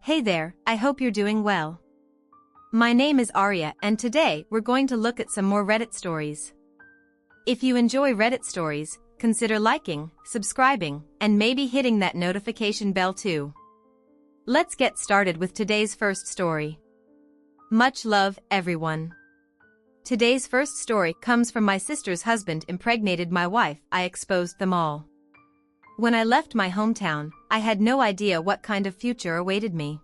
Hey there, I hope you're doing well. My name is Arya and today we're going to look at some more Reddit stories. If you enjoy Reddit stories, consider liking, subscribing, and maybe hitting that notification bell too. Let's get started with today's first story. Much love, everyone. Today's first story comes from my sister's husband impregnated my wife. I exposed them all. When I left my hometown, I had no idea what kind of future awaited me.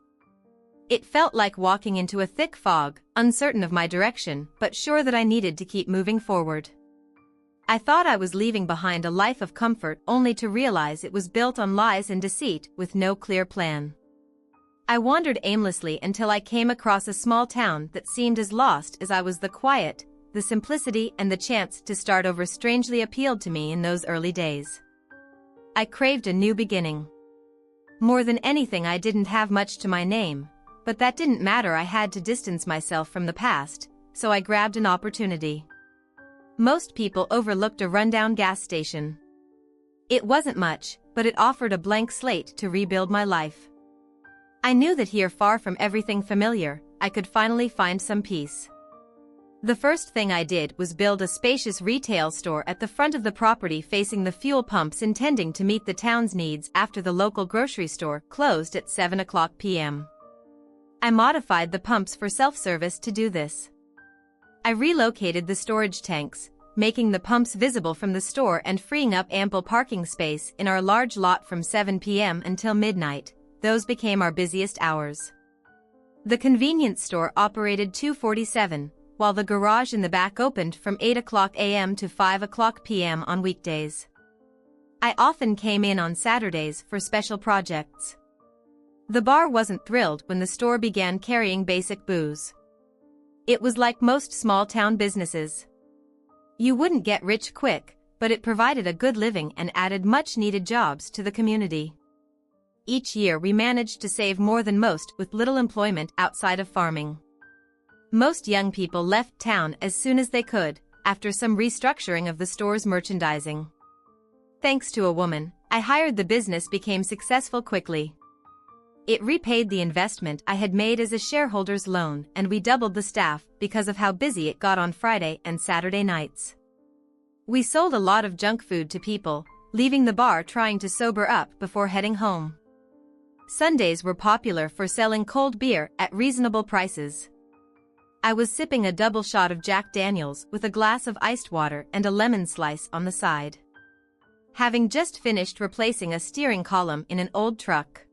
It felt like walking into a thick fog, uncertain of my direction, but sure that I needed to keep moving forward. I thought I was leaving behind a life of comfort only to realize it was built on lies and deceit with no clear plan. I wandered aimlessly until I came across a small town that seemed as lost as I was. The quiet, the simplicity, and the chance to start over strangely appealed to me in those early days. I craved a new beginning. More than anything, I didn't have much to my name, but that didn't matter. I had to distance myself from the past, so I grabbed an opportunity. Most people overlooked a rundown gas station. It wasn't much, but it offered a blank slate to rebuild my life. I knew that here, far from everything familiar, I could finally find some peace. The first thing I did was build a spacious retail store at the front of the property facing the fuel pumps, intending to meet the town's needs after the local grocery store closed at 7 p.m. I modified the pumps for self-service to do this. I relocated the storage tanks, making the pumps visible from the store and freeing up ample parking space in our large lot from 7 p.m. until midnight. Those became our busiest hours. The convenience store operated 2/47, while the garage in the back opened from 8 a.m. to 5 p.m. on weekdays. I often came in on Saturdays for special projects. The bar wasn't thrilled when the store began carrying basic booze. It was like most small-town businesses. You wouldn't get rich quick, but it provided a good living and added much-needed jobs to the community. Each year we managed to save more than most with little employment outside of farming. Most young people left town as soon as they could, after some restructuring of the store's merchandising. Thanks to a woman I hired, the business became successful quickly. It repaid the investment I had made as a shareholder's loan, and we doubled the staff because of how busy it got on Friday and Saturday nights. We sold a lot of junk food to people, leaving the bar trying to sober up before heading home. Sundays were popular for selling cold beer at reasonable prices. I was sipping a double shot of Jack Daniels with a glass of iced water and a lemon slice on the side. Having just finished replacing a steering column in an old truck.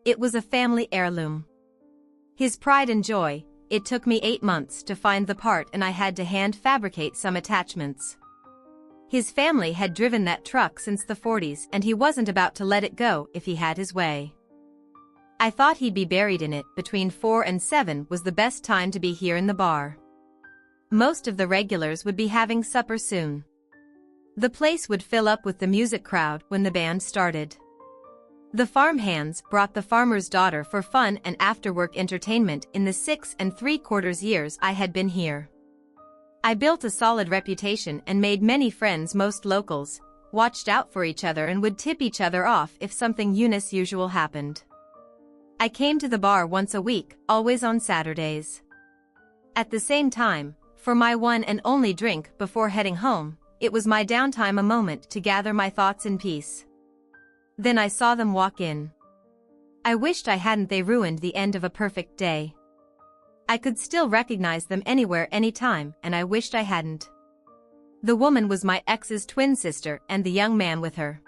It was a family heirloom. His pride and joy. It took me 8 months to find the part and I had to hand fabricate some attachments. His family had driven that truck since the 40s and he wasn't about to let it go if he had his way. I thought he'd be buried in it. Between 4 and 7 was the best time to be here in the bar. Most of the regulars would be having supper soon. The place would fill up with the music crowd when the band started. The farm hands brought the farmer's daughter for fun and after-work entertainment in the 6 3/4 years I had been here. I built a solid reputation and made many friends. Most locals watched out for each other and would tip each other off if something unusual happened. I came to the bar once a week, always on Saturdays. At the same time, for my one and only drink before heading home, it was my downtime, a moment to gather my thoughts in peace. Then I saw them walk in. I wished I hadn't. They ruined the end of a perfect day. I could still recognize them anywhere, anytime, and I wished I hadn't. The woman was my ex's twin sister and the young man with her.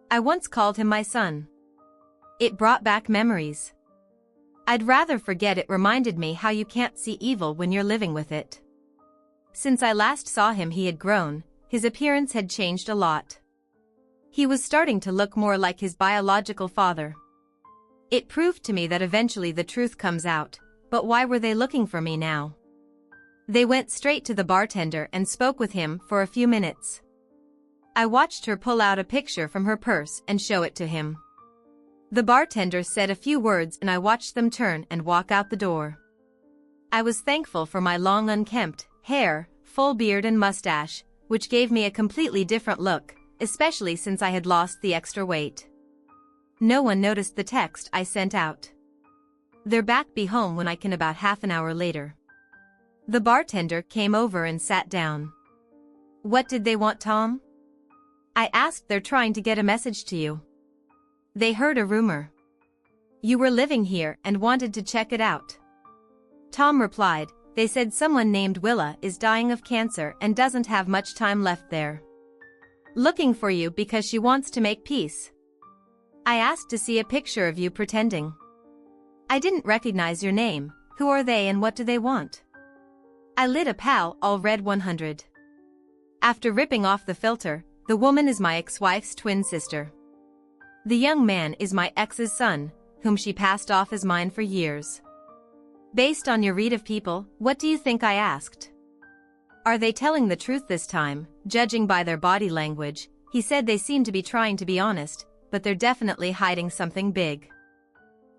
I once called him my son. It brought back memories. I'd rather forget. It reminded me how you can't see evil when you're living with it. Since I last saw him, he had grown. His appearance had changed a lot. He was starting to look more like his biological father. It proved to me that eventually the truth comes out, but why were they looking for me now? They went straight to the bartender and spoke with him for a few minutes. I watched her pull out a picture from her purse and show it to him. The bartender said a few words and I watched them turn and walk out the door. I was thankful for my long unkempt hair, full beard and mustache, which gave me a completely different look, especially since I had lost the extra weight. No one noticed the text I sent out. They're back be home when I can about half an hour later. The bartender came over and sat down. What did they want, Tom? I asked. They're trying to get a message to you. They heard a rumor. You were living here and wanted to check it out. Tom replied, they said someone named Willa is dying of cancer and doesn't have much time left there. Looking for you because she wants to make peace. I asked to see a picture of you pretending. I didn't recognize your name. Who are they and what do they want? I lit a pal, all red 100. After ripping off the filter, the woman is my ex-wife's twin sister. The young man is my ex's son, whom she passed off as mine for years. Based on your read of people, what do you think? I asked. Are they telling the truth this time? Judging by their body language, he said they seem to be trying to be honest, but they're definitely hiding something big.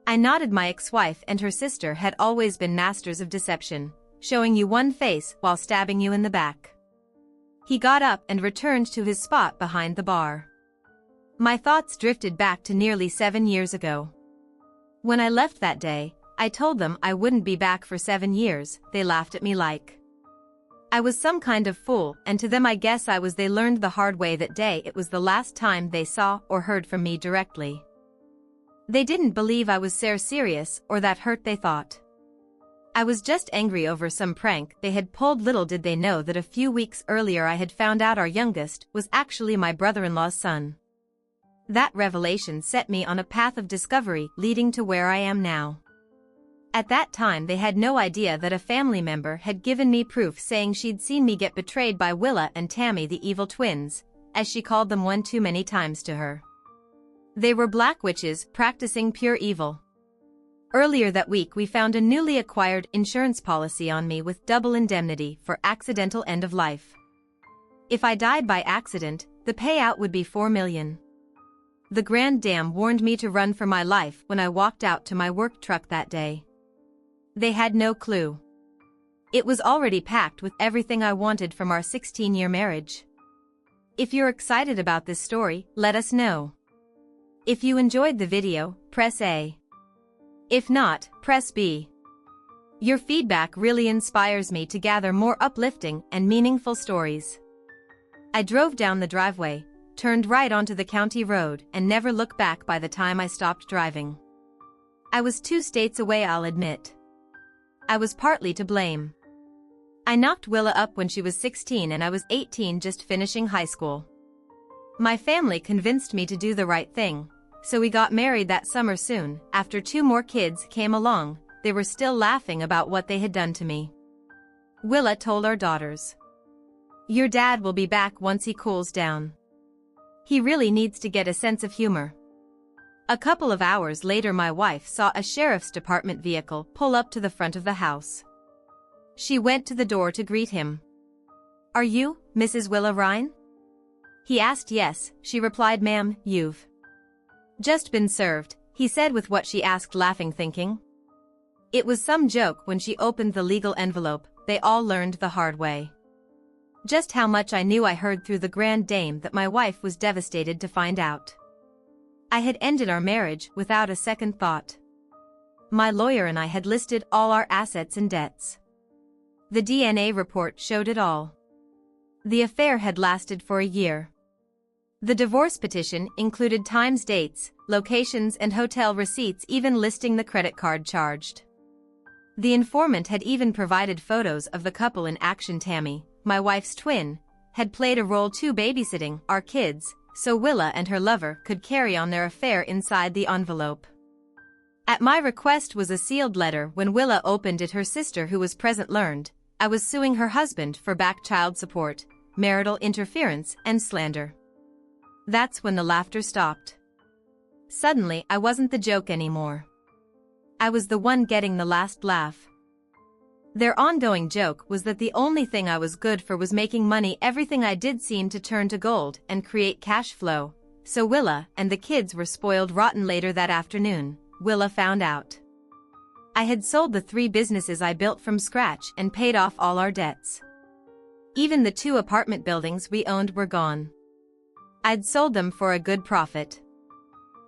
I nodded. My ex-wife and her sister had always been masters of deception, showing you one face while stabbing you in the back. He got up and returned to his spot behind the bar. My thoughts drifted back to nearly 7 years ago. When I left that day, I told them I wouldn't be back for 7 years. They laughed at me like I was some kind of fool, and to them I guess I was. They learned the hard way that day it was the last time they saw or heard from me directly. They didn't believe I was serious or that hurt. They thought I was just angry over some prank they had pulled. Little did they know that a few weeks earlier I had found out our youngest was actually my brother-in-law's son. That revelation set me on a path of discovery leading to where I am now. At that time they had no idea that a family member had given me proof saying she'd seen me get betrayed by Willa and Tammy, the evil twins, as she called them one too many times to her. They were black witches practicing pure evil. Earlier that week we found a newly acquired insurance policy on me with double indemnity for accidental end of life. If I died by accident, the payout would be $4 million. The Grand Dam warned me to run for my life when I walked out to my work truck that day. They had no clue. It was already packed with everything I wanted from our 16-year marriage. If you're excited about this story, let us know. If you enjoyed the video, press A. If not, press B. Your feedback really inspires me to gather more uplifting and meaningful stories. I drove down the driveway, turned right onto the county road, and never looked back by the time I stopped driving. I was 2 states away, I'll admit. I was partly to blame. I knocked Willa up when she was 16 and I was 18, just finishing high school. My family convinced me to do the right thing, so we got married that summer. Soon after 2 more kids came along, they were still laughing about what they had done to me. Willa told our daughters, "Your dad will be back once he cools down. He really needs to get a sense of humor." A couple of hours later my wife saw a sheriff's department vehicle pull up to the front of the house. She went to the door to greet him. "Are you Mrs. Willa Ryan?" He asked. "Yes," she replied. "Ma'am, you've just been served," he said with what she asked, laughing, thinking it was some joke. When she opened the legal envelope, they all learned the hard way just how much I knew. I heard through the Grand Dame that my wife was devastated to find out I had ended our marriage without a second thought. My lawyer and I had listed all our assets and debts. The DNA report showed it all. The affair had lasted for a year. The divorce petition included times, dates, locations, and hotel receipts, even listing the credit card charged. The informant had even provided photos of the couple in action. Tammy, my wife's twin, had played a role too, babysitting our kids, so Willa and her lover could carry on their affair. Inside the envelope, at my request, was a sealed letter. When Willa opened it, her sister, who was present, learned I was suing her husband for back child support, marital interference, and slander. That's when the laughter stopped. Suddenly, I wasn't the joke anymore. I was the one getting the last laugh. Their ongoing joke was that the only thing I was good for was making money. Everything I did seemed to turn to gold and create cash flow, so Willa and the kids were spoiled rotten. Later that afternoon, Willa found out I had sold the 3 businesses I built from scratch and paid off all our debts. Even the 2 apartment buildings we owned were gone. I'd sold them for a good profit.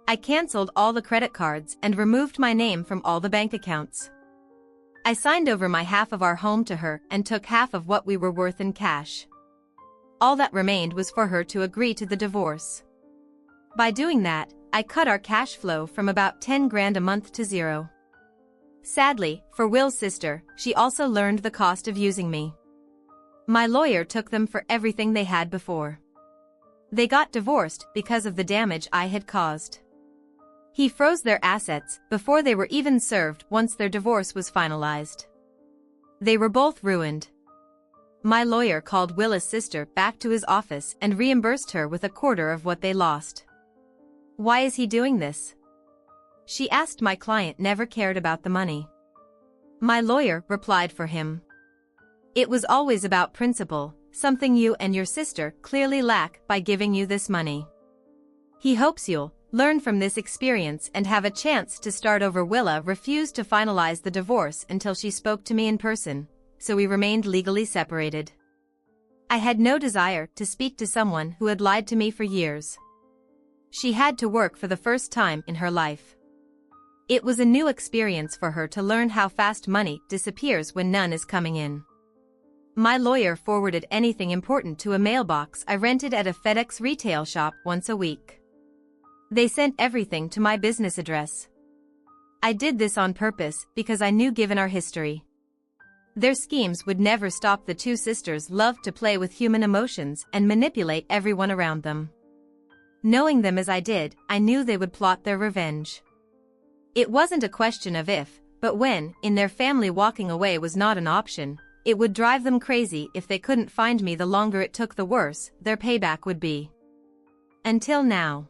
I canceled all the credit cards and removed my name from all the bank accounts. I signed over my half of our home to her and took half of what we were worth in cash. All that remained was for her to agree to the divorce. By doing that, I cut our cash flow from about 10 grand a month to zero. Sadly, for Will's sister, she also learned the cost of using me. My lawyer took them for everything they had before. They got divorced because of the damage I had caused. He froze their assets before they were even served once their divorce was finalized. They were both ruined. My lawyer called Willa's sister back to his office and reimbursed her with a quarter of what they lost. Why is he doing this? She asked. My client never cared about the money. My lawyer replied for him. It was always about principle, something you and your sister clearly lack by giving you this money. He hopes you'll learn from this experience and have a chance to start over. Willa refused to finalize the divorce until she spoke to me in person, so we remained legally separated. I had no desire to speak to someone who had lied to me for years. She had to work for the first time in her life. It was a new experience for her to learn how fast money disappears when none is coming in. My lawyer forwarded anything important to a mailbox I rented at a FedEx retail shop once a week. They sent everything to my business address. I did this on purpose because I knew, given our history, their schemes would never stop. The two sisters loved to play with human emotions and manipulate everyone around them. Knowing them as I did, I knew they would plot their revenge. It wasn't a question of if, but when. In their family, walking away was not an option. It would drive them crazy if they couldn't find me. The longer it took, the worse their payback would be. Until now.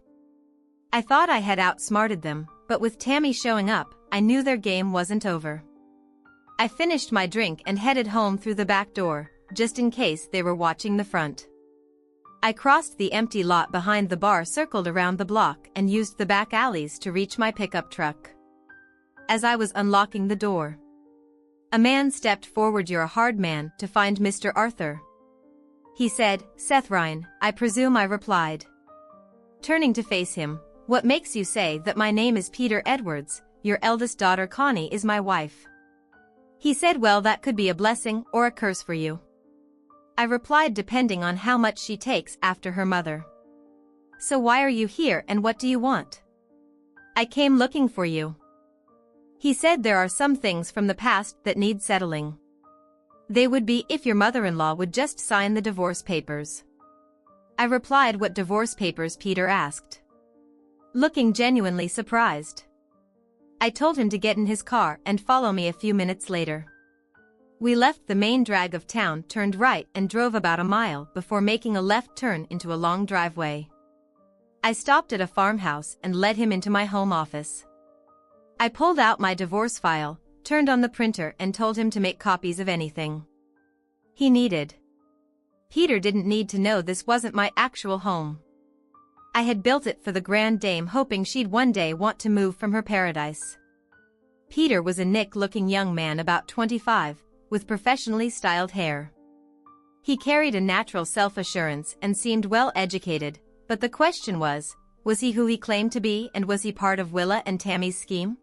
I thought I had outsmarted them, but with Tammy showing up, I knew their game wasn't over. I finished my drink and headed home through the back door, just in case they were watching the front. I crossed the empty lot behind the bar, circled around the block, and used the back alleys to reach my pickup truck. As I was unlocking the door, a man stepped forward. You're a hard man to find, Mr. Arthur. He said. Seth Ryan, I presume, I replied. Turning to face him. What makes you say that my name is Peter Edwards? Your eldest daughter Connie is my wife. He said. Well, that could be a blessing or a curse for you. I replied, depending on how much she takes after her mother. So why are you here and what do you want? I came looking for you. He said. There are some things from the past that need settling. They would be if your mother-in-law would just sign the divorce papers. I replied. What divorce papers? Peter asked, looking genuinely surprised. I told him to get in his car and follow me. A few minutes later, we left the main drag of town, turned right, and drove about a mile before making a left turn into a long driveway. I stopped at a farmhouse and led him into my home office. I pulled out my divorce file, turned on the printer, and told him to make copies of anything he needed. Peter didn't need to know this wasn't my actual home. I had built it for the grand dame, hoping she'd one day want to move from her paradise. Peter was a Nick-looking young man about 25, with professionally styled hair. He carried a natural self-assurance and seemed well-educated, but the question was he who he claimed to be, and was he part of Willa and Tammy's scheme?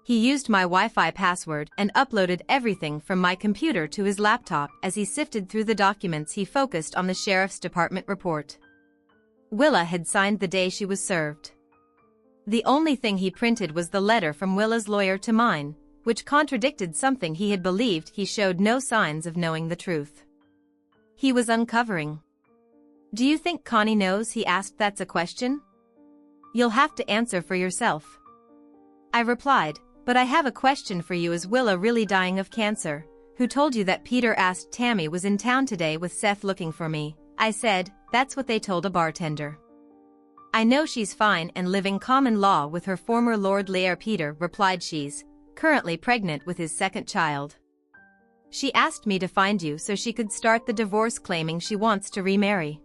He used my Wi-Fi password and uploaded everything from my computer to his laptop. As he sifted through the documents, he focused on the sheriff's department report. Willa had signed the day she was served. The only thing he printed was the letter from Willa's lawyer to mine, which contradicted something he had believed. He showed no signs of knowing the truth he was uncovering. Do you think Connie knows? He asked. That's a question you'll have to answer for yourself, I replied. But I have a question for you. Is Willa really dying of cancer? Who told you that? Peter asked. Tammy was in town today with Seth looking for me, I said. That's what they told a bartender. I know she's fine and living common law with her former Lord Lair. Peter replied. She's currently pregnant with his second child. She asked me to find you so she could start the divorce, claiming she wants to remarry.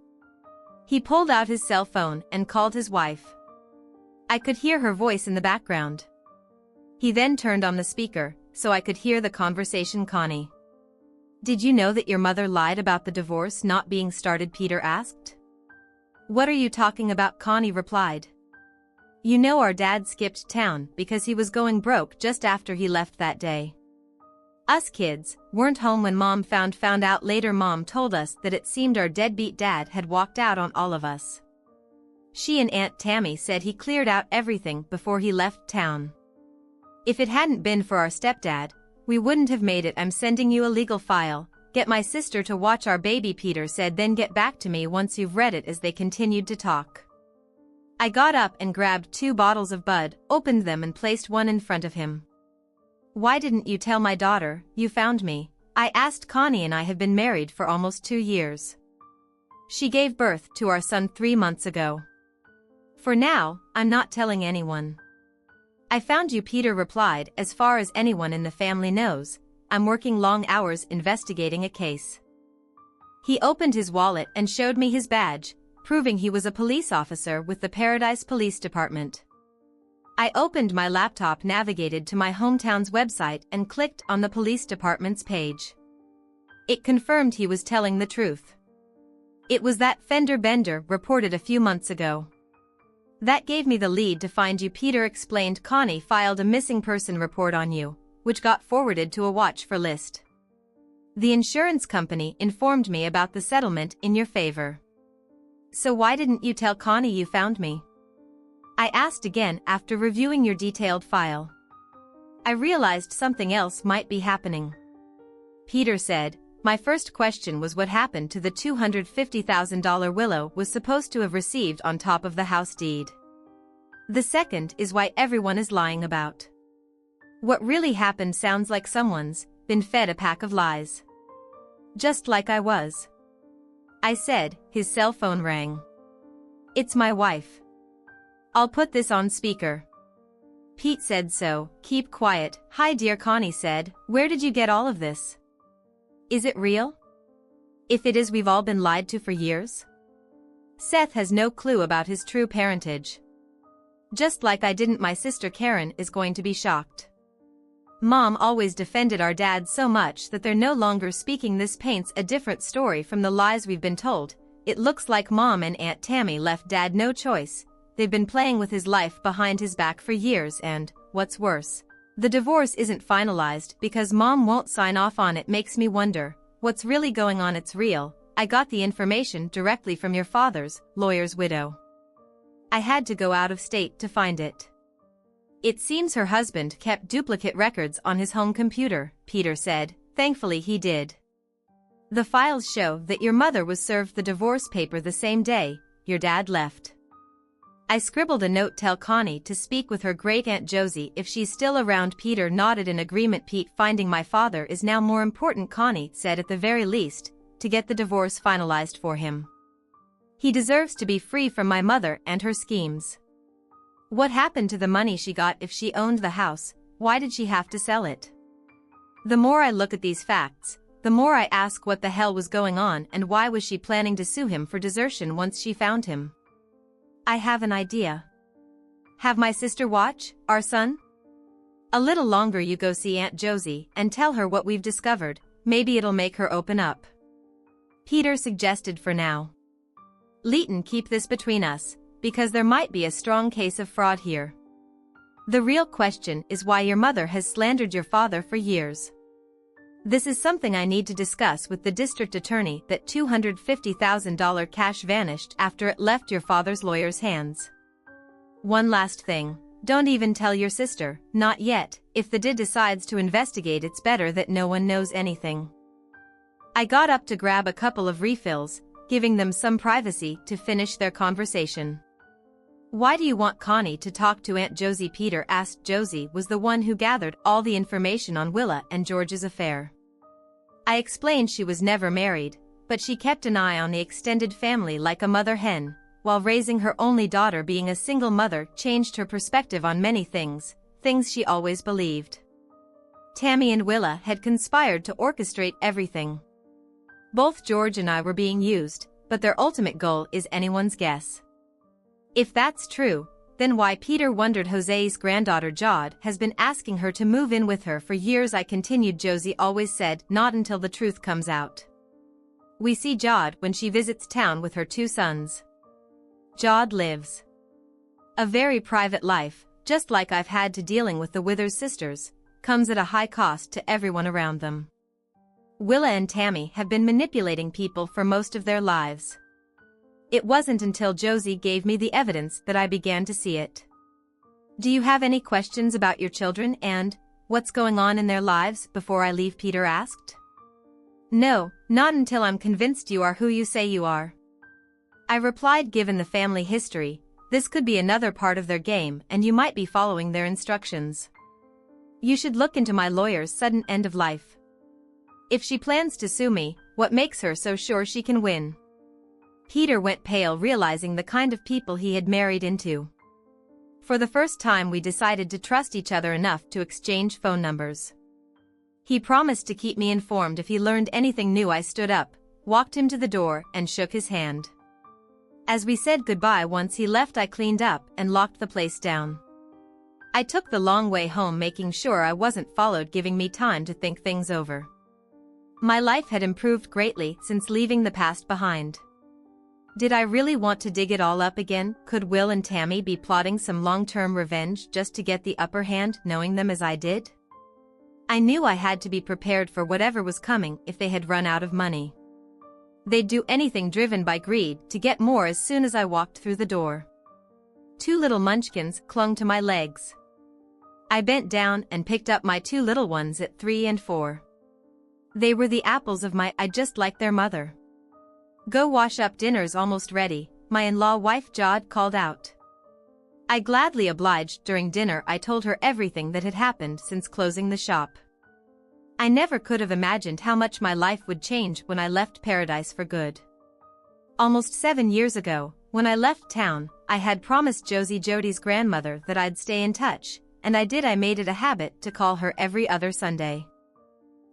He pulled out his cell phone and called his wife. I could hear her voice in the background. He then turned on the speaker so I could hear the conversation. Connie, did you know that your mother lied about the divorce not being started? Peter asked. What are you talking about? Connie replied. You know our dad skipped town because he was going broke just after he left that day. Us kids weren't home when Mom found out later. Mom told us that it seemed our deadbeat dad had walked out on all of us. She and Aunt Tammy said he cleared out everything before he left town. If it hadn't been for our stepdad, we wouldn't have made it. I'm sending you a legal file. Get my sister to watch our baby, Peter said, then get back to me once you've read it. As they continued to talk, I got up and grabbed 2 bottles of Bud, opened them and placed one in front of him. Why didn't you tell my daughter you found me? I asked. Connie and I have been married for almost 2 years. She gave birth to our son 3 months ago. For now, I'm not telling anyone. I found you, Peter replied. As far as anyone in the family knows, I'm working long hours investigating a case. He opened his wallet and showed me his badge, proving he was a police officer with the Paradise Police Department. I opened my laptop, navigated to my hometown's website and clicked on the police department's page. It confirmed he was telling the truth. It was that fender bender reported a few months ago. That gave me the lead to find you, Peter explained. Connie filed a missing person report on you, which got forwarded to a watch for list. The insurance company informed me about the settlement in your favor. So why didn't you tell Connie you found me? I asked again after reviewing your detailed file. I realized something else might be happening. Peter said, my first question was what happened to the $250,000 Willow was supposed to have received on top of the house deed. The second is why everyone is lying about. What really happened sounds like someone's been fed a pack of lies. Just like I was. I said. His cell phone rang. It's my wife. I'll put this on speaker. Pete said so. Keep quiet. Hi dear, Connie said. Where did you get all of this? Is it real? If it is, we've all been lied to for years. Seth has no clue about his true parentage. Just like I didn't. My sister Karen is going to be shocked. Mom always defended our dad so much that they're no longer speaking. This paints a different story from the lies we've been told. It looks like Mom and Aunt Tammy left Dad no choice. They've been playing with his life behind his back for years and, what's worse, the divorce isn't finalized because Mom won't sign off on it. Makes me wonder what's really going on. It's real. I got the information directly from your father's lawyer's widow. I had to go out of state to find it. It seems her husband kept duplicate records on his home computer, Peter said. Thankfully he did. The files show that your mother was served the divorce paper the same day your dad left. I scribbled a note. Tell Connie to speak with her great-aunt Josie if she's still around. Peter nodded in agreement. Pete, finding my father is now more important, Connie said, at the very least, to get the divorce finalized for him. He deserves to be free from my mother and her schemes. What happened to the money she got if she owned the house? Why did she have to sell it? The more I look at these facts, the more I ask what the hell was going on and why was she planning to sue him for desertion once she found him? I have an idea. Have my sister watch our son? A little longer. You go see Aunt Josie and tell her what we've discovered. Maybe it'll make her open up. Peter suggested. For now, Leighton, keep this between us, because there might be a strong case of fraud here. The real question is why your mother has slandered your father for years. This is something I need to discuss with the district attorney. That $250,000 cash vanished after it left your father's lawyer's hands. One last thing, don't even tell your sister, not yet. If the DID decides to investigate, it's better that no one knows anything. I got up to grab a couple of refills, giving them some privacy to finish their conversation. Why do you want Connie to talk to Aunt Josie? Peter asked. Josie was the one who gathered all the information on Willa and George's affair. I explained she was never married, but she kept an eye on the extended family like a mother hen, while raising her only daughter. Being a single mother changed her perspective on many things she always believed. Tammy and Willa had conspired to orchestrate everything. Both George and I were being used, but their ultimate goal is anyone's guess. If that's true, then why? Peter wondered. Jose's granddaughter Jod has been asking her to move in with her for years. I continued. Josie always said, not until the truth comes out. We see Jod when she visits town with her 2 sons. Jod lives A very private life, just like I've had to dealing with the Withers sisters, comes at a high cost to everyone around them. Willa and Tammy have been manipulating people for most of their lives. It wasn't until Josie gave me the evidence that I began to see it. Do you have any questions about your children and what's going on in their lives before I leave? Peter asked. No, not until I'm convinced you are who you say you are. I replied. Given the family history, this could be another part of their game and you might be following their instructions. You should look into my lawyer's sudden end of life. If she plans to sue me, what makes her so sure she can win? Peter went pale, realizing the kind of people he had married into. For the first time we decided to trust each other enough to exchange phone numbers. He promised to keep me informed if he learned anything new. I stood up, walked him to the door, and shook his hand. As we said goodbye once he left, I cleaned up and locked the place down. I took the long way home, making sure I wasn't followed, giving me time to think things over. My life had improved greatly since leaving the past behind. Did I really want to dig it all up again? Could Will and Tammy be plotting some long-term revenge just to get the upper hand, knowing them as I did? I knew I had to be prepared for whatever was coming if they had run out of money. They'd do anything driven by greed to get more. As soon as I walked through the door, 2 little munchkins clung to my legs. I bent down and picked up my 2 little ones at 3 and 4. They were the apples of my eye, just like their mother. Go wash up, dinner's almost ready, my in-law wife Jod called out. I gladly obliged. During dinner I told her everything that had happened since closing the shop. I never could have imagined how much my life would change when I left paradise for good. Almost 7 years ago, when I left town, I had promised Josie, Jody's grandmother, that I'd stay in touch, and I did. I made it a habit to call her every other Sunday.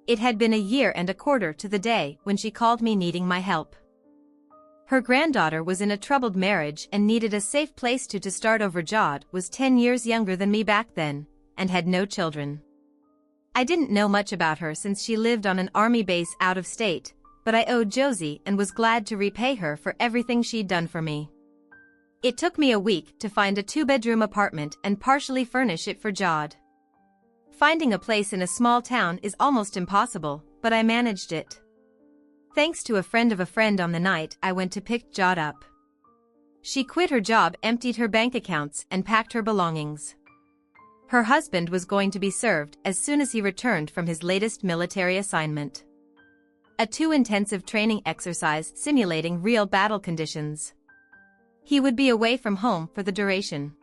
It had been a year and a quarter to the day when she called me needing my help. Her granddaughter was in a troubled marriage and needed a safe place to start over. Jod was 10 years younger than me back then, and had no children. I didn't know much about her since she lived on an army base out of state, but I owed Josie and was glad to repay her for everything she'd done for me. It took me a week to find a 2-bedroom apartment and partially furnish it for Jod. Finding a place in a small town is almost impossible, but I managed it. Thanks to a friend of a friend. On the night I went to pick Jod up, she quit her job, emptied her bank accounts, and packed her belongings. Her husband was going to be served as soon as he returned from his latest military assignment. A 2-intensive training exercise simulating real battle conditions. He would be away from home for the duration.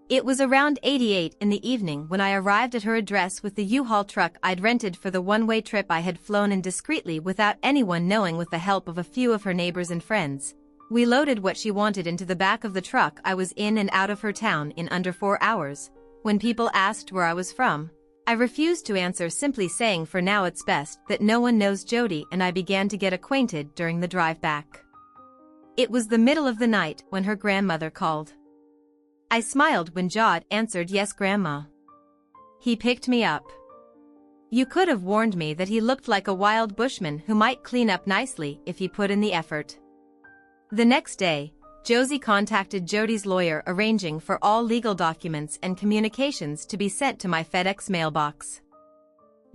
It was around 8:08 in the evening when I arrived at her address with the U-Haul truck I'd rented for the one-way trip I had flown in discreetly without anyone knowing. With the help of a few of her neighbors and friends, we loaded what she wanted into the back of the truck. I was in and out of her town in under 4 hours. When people asked where I was from, I refused to answer, simply saying for now it's best that no one knows Jody, and I began to get acquainted during the drive back. It was the middle of the night when her grandmother called. I smiled when Jod answered, "Yes, Grandma." He picked me up. You could have warned me that he looked like a wild bushman who might clean up nicely if he put in the effort. The next day, Josie contacted Jody's lawyer, arranging for all legal documents and communications to be sent to my FedEx mailbox.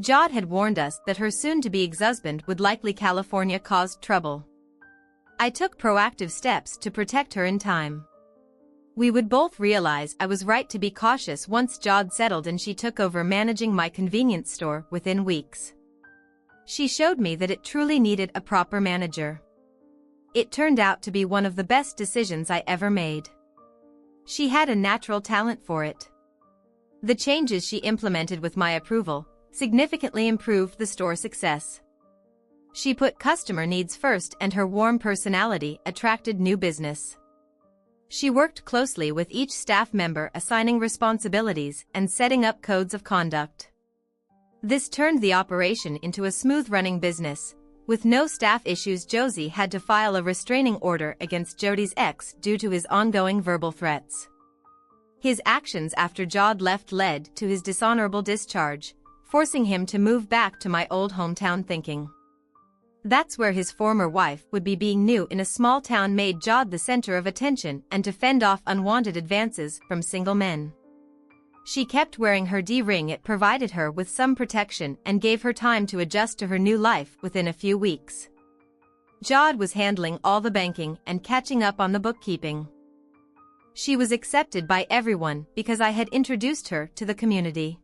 Jod had warned us that her soon-to-be ex-husband would likely California cause trouble. I took proactive steps to protect her in time. We would both realize I was right to be cautious once Jod settled and she took over managing my convenience store within weeks. She showed me that it truly needed a proper manager. It turned out to be one of the best decisions I ever made. She had a natural talent for it. The changes she implemented with my approval significantly improved the store's success. She put customer needs first, and her warm personality attracted new business. She worked closely with each staff member, assigning responsibilities and setting up codes of conduct. This turned the operation into a smooth-running business. With no staff issues, Josie had to file a restraining order against Jody's ex due to his ongoing verbal threats. His actions after Jod left led to his dishonorable discharge, forcing him to move back to my old hometown. Thinking That's where his former wife would be. Being new in a small town made Jod the center of attention and to fend off unwanted advances from single men. She kept wearing her D-ring. It provided her with some protection and gave her time to adjust to her new life within a few weeks. Jod was handling all the banking and catching up on the bookkeeping. She was accepted by everyone because I had introduced her to the community.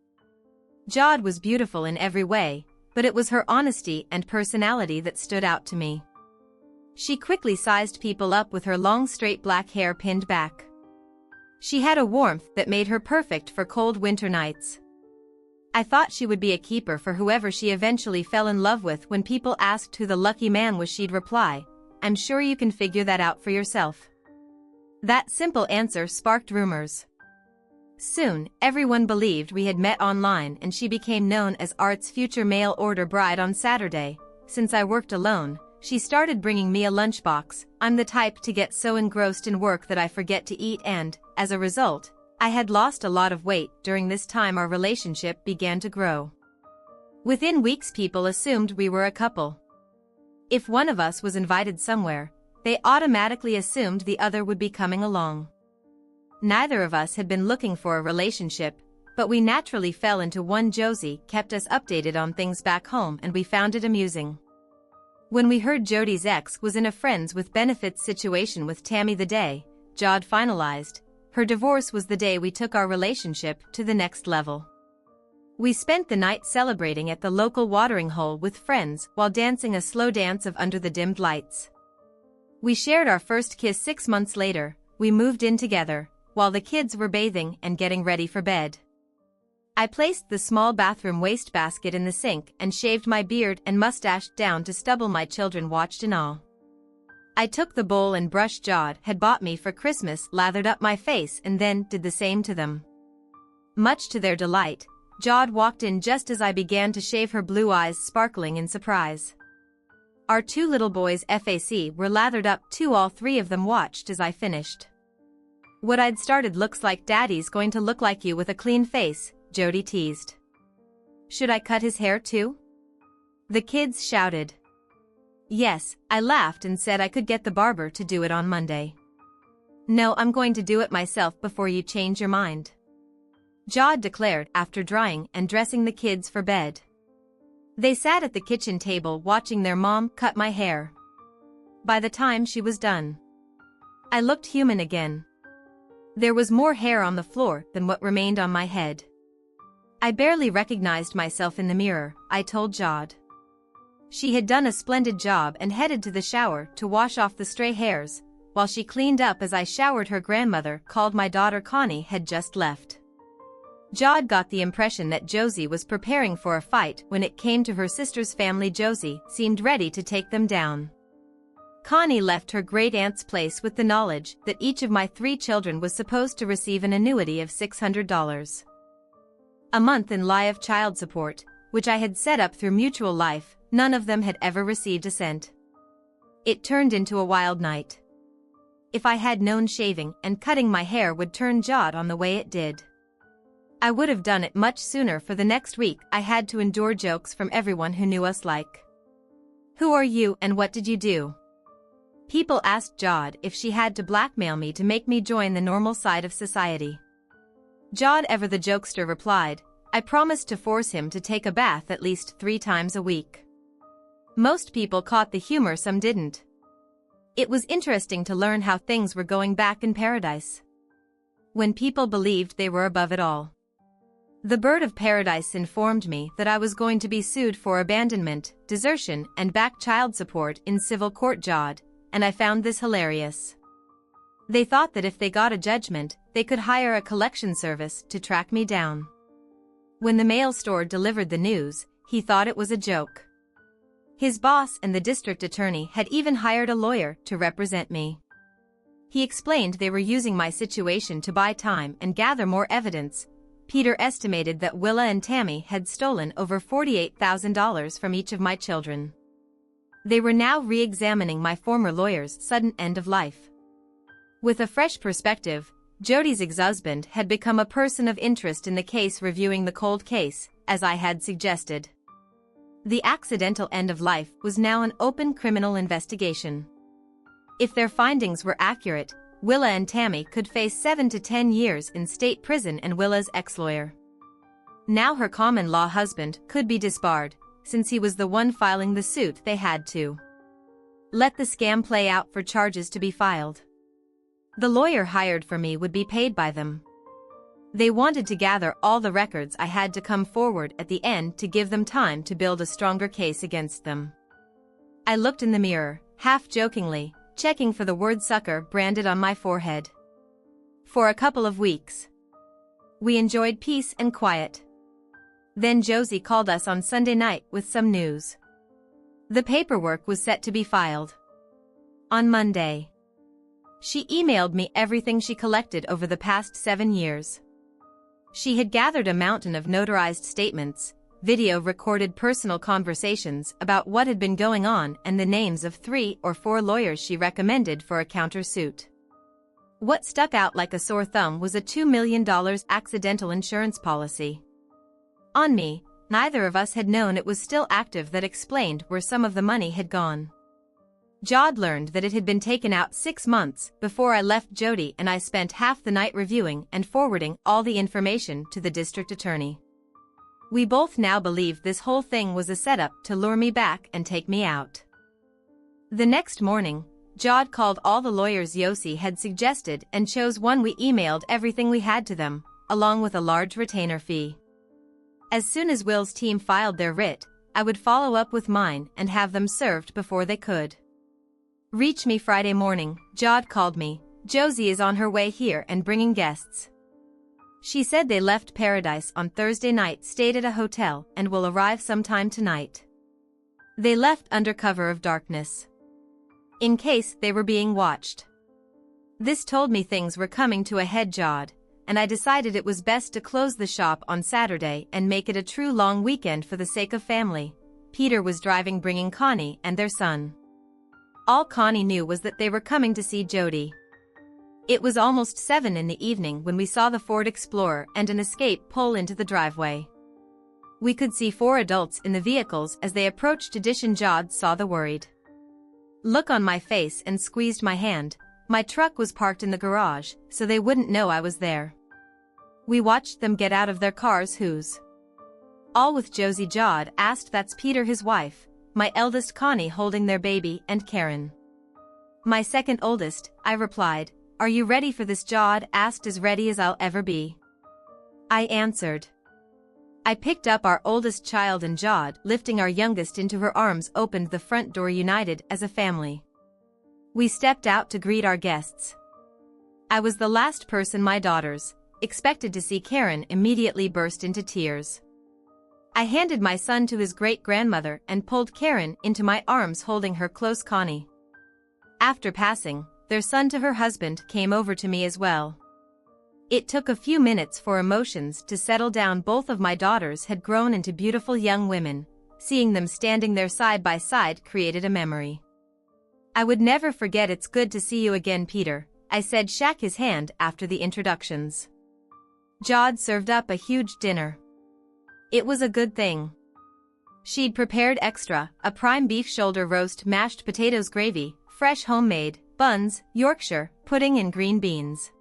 Jod was beautiful in every way, but it was her honesty and personality that stood out to me. She quickly sized people up with her long straight black hair pinned back. She had a warmth that made her perfect for cold winter nights. I thought she would be a keeper for whoever she eventually fell in love with. When people asked who the lucky man was, she'd reply, "I'm sure you can figure that out for yourself." That simple answer sparked rumors. Soon, everyone believed we had met online, and she became known as Art's future mail-order bride. On Saturday, since I worked alone, she started bringing me a lunchbox. I'm the type to get so engrossed in work that I forget to eat, and, as a result, I had lost a lot of weight. During this time our relationship began to grow. Within weeks people assumed we were a couple. If one of us was invited somewhere, they automatically assumed the other would be coming along. Neither of us had been looking for a relationship, but we naturally fell into one. Josie kept us updated on things back home and we found it amusing. When we heard Jody's ex was in a friends with benefits situation with Tammy the day Jod finalized her divorce was the day we took our relationship to the next level. We spent the night celebrating at the local watering hole with friends while dancing a slow dance of Under the Dimmed Lights. We shared our first kiss 6 months later. We moved in together, while the kids were bathing and getting ready for bed. I placed the small bathroom wastebasket in the sink and shaved my beard and mustache down to stubble. My children watched in awe. I took the bowl and brush Jod had bought me for Christmas, lathered up my face and then did the same to them. Much to their delight, Jod walked in just as I began to shave, her blue eyes sparkling in surprise. Our 2 little boys FAC were lathered up too. All 3 of them watched as I finished. "What I'd started looks like Daddy's going to look like you with a clean face," Jody teased. "Should I cut his hair too?" the kids shouted. Yes, I laughed and said I could get the barber to do it on Monday. "No, I'm going to do it myself before you change your mind," Jod declared after drying and dressing the kids for bed. They sat at the kitchen table watching their mom cut my hair. By the time she was done, I looked human again. There was more hair on the floor than what remained on my head. I barely recognized myself in the mirror, I told Jod. She had done a splendid job and headed to the shower to wash off the stray hairs, while she cleaned up as I showered. Her grandmother, called my daughter Connie, had just left. Jod got the impression that Josie was preparing for a fight when it came to her sister's family. Josie seemed ready to take them down. Connie left her great-aunt's place with the knowledge that each of my 3 children was supposed to receive an annuity of $600 a month in lieu of child support, which I had set up through Mutual Life. None of them had ever received a cent. It turned into a wild night. If I had known shaving and cutting my hair would turn Jod on the way it did, I would have done it much sooner. For the next week I had to endure jokes from everyone who knew us like, "Who are you and what did you do?" People asked Jod if she had to blackmail me to make me join the normal side of society. Jod, ever the jokester, replied, "I promised to force him to take a bath at least 3 times a week." Most people caught the humor, some didn't. It was interesting to learn how things were going back in paradise, when people believed they were above it all. The bird of paradise informed me that I was going to be sued for abandonment, desertion, and back child support in civil court. Jod, and I found this hilarious. They thought that if they got a judgment, they could hire a collection service to track me down. When the mail store delivered the news, he thought it was a joke. His boss and the district attorney had even hired a lawyer to represent me. He explained they were using my situation to buy time and gather more evidence. Peter estimated that Willa and Tammy had stolen over $48,000 from each of my children. They were now re-examining my former lawyer's sudden end of life. With a fresh perspective, Jody's ex-husband had become a person of interest in the case, reviewing the cold case, as I had suggested. The accidental end of life was now an open criminal investigation. If their findings were accurate, Willa and Tammy could face 7 to 10 years in state prison, and Willa's ex-lawyer, now her common-law husband, could be disbarred, since he was the one filing the suit. They had to let the scam play out for charges to be filed. The lawyer hired for me would be paid by them. They wanted to gather all the records. I had to come forward at the end to give them time to build a stronger case against them. I looked in the mirror, half-jokingly, checking for the word sucker branded on my forehead. For a couple of weeks, we enjoyed peace and quiet. Then Josie called us on Sunday night with some news. The paperwork was set to be filed on Monday. She emailed me everything she collected over the past 7 years. She had gathered a mountain of notarized statements, video-recorded personal conversations about what had been going on, and the names of 3 or 4 lawyers she recommended for a countersuit. What stuck out like a sore thumb was a $2 million accidental insurance policy on me. Neither of us had known it was still active. That explained where some of the money had gone. Jod learned that it had been taken out 6 months before I left. Jody and I spent half the night reviewing and forwarding all the information to the district attorney. We both now believed this whole thing was a setup to lure me back and take me out. The next morning, Jod called all the lawyers Yossi had suggested and chose one. We emailed everything we had to them, along with a large retainer fee. As soon as Will's team filed their writ, I would follow up with mine and have them served before they could reach me. Friday morning, Jod called me. Josie is on her way here and bringing guests. She said they left Paradise on Thursday night, stayed at a hotel, and will arrive sometime tonight. They left under cover of darkness, in case they were being watched. This told me things were coming to a head, Jod, and I decided it was best to close the shop on Saturday and make it a true long weekend for the sake of family. Peter was driving, bringing Connie and their son. All Connie knew was that they were coming to see Jody. It was almost 7 in the evening when we saw the Ford Explorer and an Escape pull into the driveway. We could see 4 adults in the vehicles as they approached. Jod saw the worried look on my face and squeezed my hand. My truck was parked in the garage, so they wouldn't know I was there. We watched them get out of their cars. Who's all with Josie? Jod asked. That's Peter, his wife, my eldest, Connie holding their baby, and Karen, my second oldest, I replied. Are you ready for this? Jod asked. As ready as I'll ever be, I answered. I picked up our oldest child, and Jod, lifting our youngest into her arms, opened the front door. United as a family, we stepped out to greet our guests. I was the last person my daughters expected to see. Karen immediately burst into tears. I handed my son to his great-grandmother and pulled Karen into my arms, holding her close. Connie, after passing their son to her husband, came over to me as well. It took a few minutes for emotions to settle down. Both of my daughters had grown into beautiful young women. Seeing them standing there side by side created a memory I would never forget. It's good to see you again, Peter, I said, shook his hand after the introductions. Jod served up a huge dinner. It was a good thing. She'd prepared extra, a prime beef shoulder roast, mashed potatoes, gravy, fresh homemade buns, Yorkshire pudding, and green beans.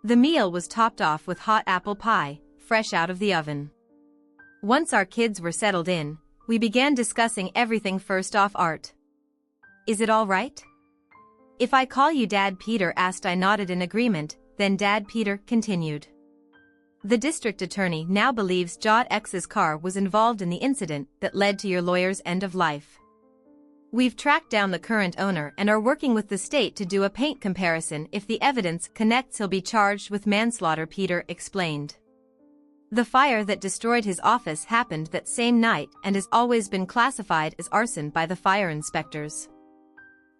The meal was topped off with hot apple pie, fresh out of the oven. Once our kids were settled in, we began discussing everything. First off, Art. Is it all right if I call you Dad? Peter asked. I nodded in agreement. Then Dad. Peter continued. The district attorney now believes Jod X's car was involved in the incident that led to your lawyer's end of life. We've tracked down the current owner and are working with the state to do a paint comparison. If the evidence connects, he'll be charged with manslaughter, Peter explained. The fire that destroyed his office happened that same night and has always been classified as arson by the fire inspectors.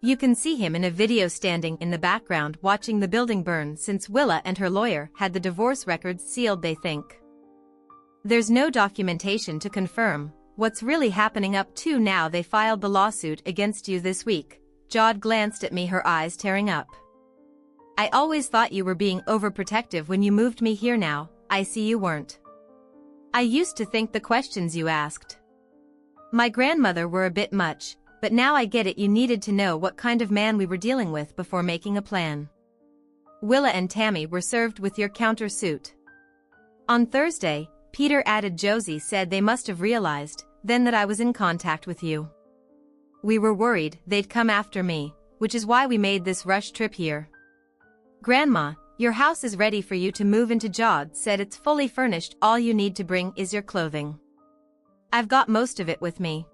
You can see him in a video standing in the background watching the building burn. Since Willa and her lawyer had the divorce records sealed, they think there's no documentation to confirm what's really happening up to now. They filed the lawsuit against you this week. Jod glanced at me, her eyes tearing up. I always thought you were being overprotective when you moved me here. Now I see you weren't. I used to think the questions you asked My grandmother were a bit much, but now I get it, you needed to know what kind of man we were dealing with before making a plan. Willa and Tammy were served with your countersuit. On Thursday, Peter added Josie said they must have realized then that I was in contact with you. We were worried they'd come after me, which is why we made this rush trip here. Grandma, your house is ready for you to move into. Jod said it's fully furnished, all you need to bring is your clothing. I've got most of it with me.